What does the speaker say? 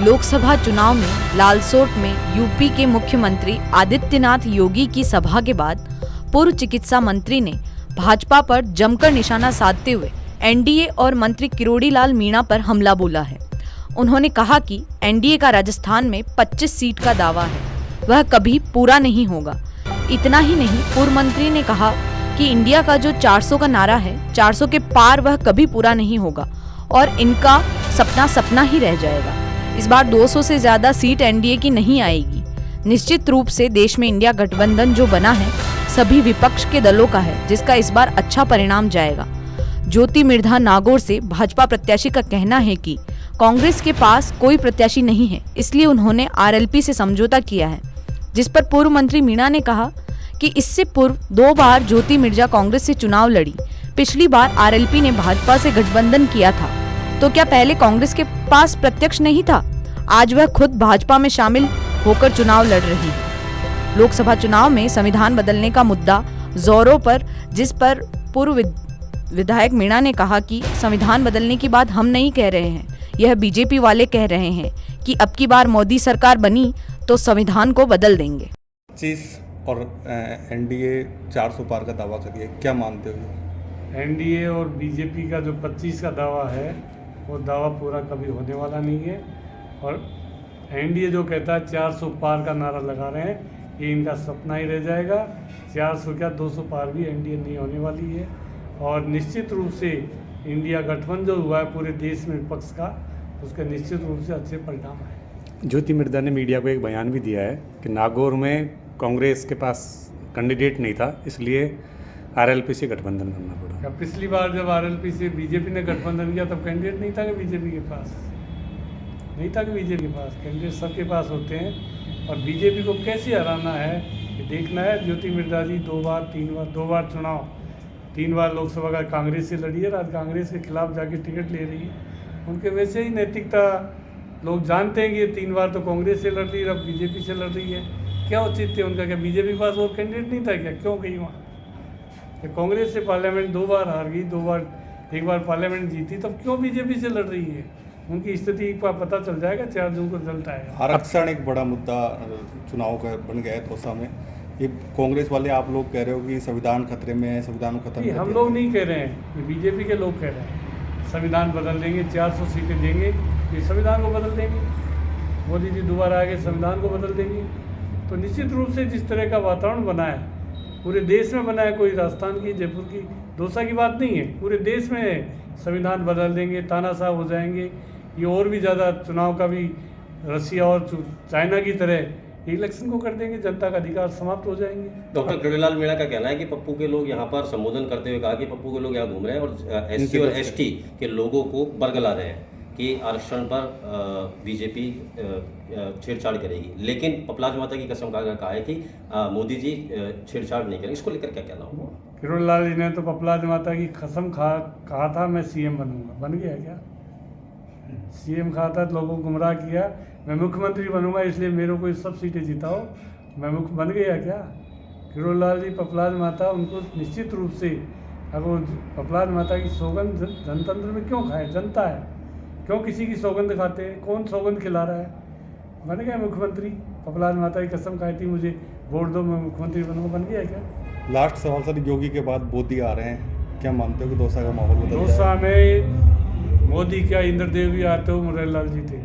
लोकसभा चुनाव में लालसोट में यूपी के मुख्यमंत्री आदित्यनाथ योगी की सभा के बाद पूर्व चिकित्सा मंत्री ने भाजपा पर जमकर निशाना साधते हुए एनडीए और मंत्री किरोड़ी लाल मीणा पर हमला बोला है। उन्होंने कहा कि एनडीए का राजस्थान में 25 सीट का दावा है, वह कभी पूरा नहीं होगा। इतना ही नहीं, पूर्व मंत्री ने कहा कि इंडिया का जो 400 का नारा है, 400 के पार वह कभी पूरा नहीं होगा और इनका सपना सपना ही रह जाएगा। इस बार 200 से ज्यादा सीट एनडीए की नहीं आएगी। निश्चित रूप से देश में इंडिया गठबंधन जो बना है सभी विपक्ष के दलों का है, जिसका इस बार अच्छा परिणाम जाएगा। ज्योति मिर्धा नागौर से भाजपा प्रत्याशी का कहना है कि कांग्रेस के पास कोई प्रत्याशी नहीं है, इसलिए उन्होंने आरएलपी से समझौता किया है, जिस पर पूर्व मंत्री मीणा ने कहा कि इससे पूर्व 2 बार ज्योति मिर्धा कांग्रेस से चुनाव लड़ी। पिछली बार आरएलपी ने भाजपा से गठबंधन किया था, तो क्या पहले कांग्रेस के पास प्रत्यक्ष नहीं था? आज वह खुद भाजपा में शामिल होकर चुनाव लड़ रही है। लोकसभा चुनाव में संविधान बदलने का मुद्दा जोरों पर, जिस पर पूर्व विधायक मीणा ने कहा कि संविधान बदलने की बात हम नहीं कह रहे हैं, यह बीजेपी वाले कह रहे हैं कि अब की बार मोदी सरकार बनी तो संविधान को बदल देंगे। 25 और एनडीए 400 पार का दावा करिए, क्या मानते हो? एनडीए और बीजेपी का जो 25 का दावा है वो दावा पूरा कभी होने वाला नहीं है। और एनडीए जो कहता है 400 पार का नारा लगा रहे हैं, ये इनका सपना ही रह जाएगा। 400 क्या 200 पार भी एनडीए नहीं होने वाली है। और निश्चित रूप से इंडिया गठबंधन जो हुआ है पूरे देश में विपक्ष का, उसके निश्चित रूप से अच्छे परिणाम आए। ज्योति मिर्धा ने मीडिया को एक बयान भी दिया है कि नागौर में कांग्रेस के पास कैंडिडेट नहीं था, इसलिए आरएलपी से गठबंधन करना पड़ा। पिछली बार जब आरएलपी से बीजेपी ने गठबंधन किया तब कैंडिडेट नहीं था कि बीजेपी के पास नहीं था कि बीजेपी के पास कैंडिडेट सबके पास होते हैं। और बीजेपी को कैसे हराना है ये देखना है। ज्योति मिर्धा जी 2 बार चुनाव, 3 बार लोकसभा का कांग्रेस से लड़ी है, आज कांग्रेस के खिलाफ जाके टिकट ले रही है। उनके वैसे ही नैतिकता लोग जानते हैं कि 3 बार तो कांग्रेस से लड़ रही है, अब बीजेपी से लड़ रही है। क्या औचित्य उनका? क्या बीजेपी के पास और कैंडिडेट नहीं था क्या? क्यों गई वहाँ? कांग्रेस से पार्लियामेंट 2 बार हार गई, 1 बार पार्लियामेंट जीती, तब क्यों बीजेपी से लड़ रही है? उनकी स्थिति का पता चल जाएगा, 4 जून को रिजल्ट आएगा। आरक्षण एक बड़ा मुद्दा चुनाव का बन गया है तोसा में। ये कांग्रेस वाले आप लोग कह रहे हो कि संविधान खतरे में है, संविधान को खत्म। हम लोग नहीं कह रहे हैं, ये बीजेपी के लोग कह रहे हैं संविधान बदल देंगे, 400 सीटें देंगे, ये संविधान को बदल देंगे। मोदी जी दोबारा आगे संविधान को बदल देंगे। तो निश्चित रूप से जिस तरह का वातावरण बना है, पूरे देश में बना है, कोई राजस्थान की, जयपुर की, दौसा की बात नहीं है, पूरे देश में संविधान बदल देंगे, तानाशाह हो जाएंगे। ये और भी ज़्यादा चुनाव का भी रसिया और चाइना की तरह इलेक्शन को कर देंगे, जनता का अधिकार समाप्त हो जाएंगे। डॉक्टर किरोड़ी लाल मीणा का कहना है कि पप्पू के लोग यहाँ पर संबोधन करते हुए कहा कि पप्पू के लोग यहाँ घूम रहे हैं और एससी और एसटी के लोगों को बरगला रहे हैं कि आरक्षण पर बीजेपी छेड़छाड़ करेगी। लेकिन पपलाज माता की कसम खा कहा है कि मोदी जी छेड़छाड़ नहीं करेंगे। इसको लेकर क्या कहना होगा? किरोड़ी लाल जी ने तो पपलाज माता की कसम कहा था मैं सीएम बनूंगा, बन गया क्या? सीएम कहा था, लोगों को गुमराह किया, मैं मुख्यमंत्री बनूंगा इसलिए मेरे को सब सीटें जिताओ, मैं मुख्य बन गया क्या? किरोड़ी लाल जी, पपलाज माता, उनको निश्चित रूप से अगर पपलाज माता की सौगंध जनतंत्र में क्यों खाए? जनता है, क्यों किसी की सौगंध खाते हैं? कौन सौगंध खिला रहा है? बन गया मुख्यमंत्री। पपलाज माता की कसम खाई थी मुझे वोट दो, मैं मुख्यमंत्री बनूंगा, बन गया क्या? लास्ट सवाल सर, योगी के बाद मोदी आ रहे हैं, क्या मानते हो कि दौसा का माहौल बदल जाएगा? दौसा में मोदी क्या इंद्रदेव भी आते हो मुरली लाल जी थे।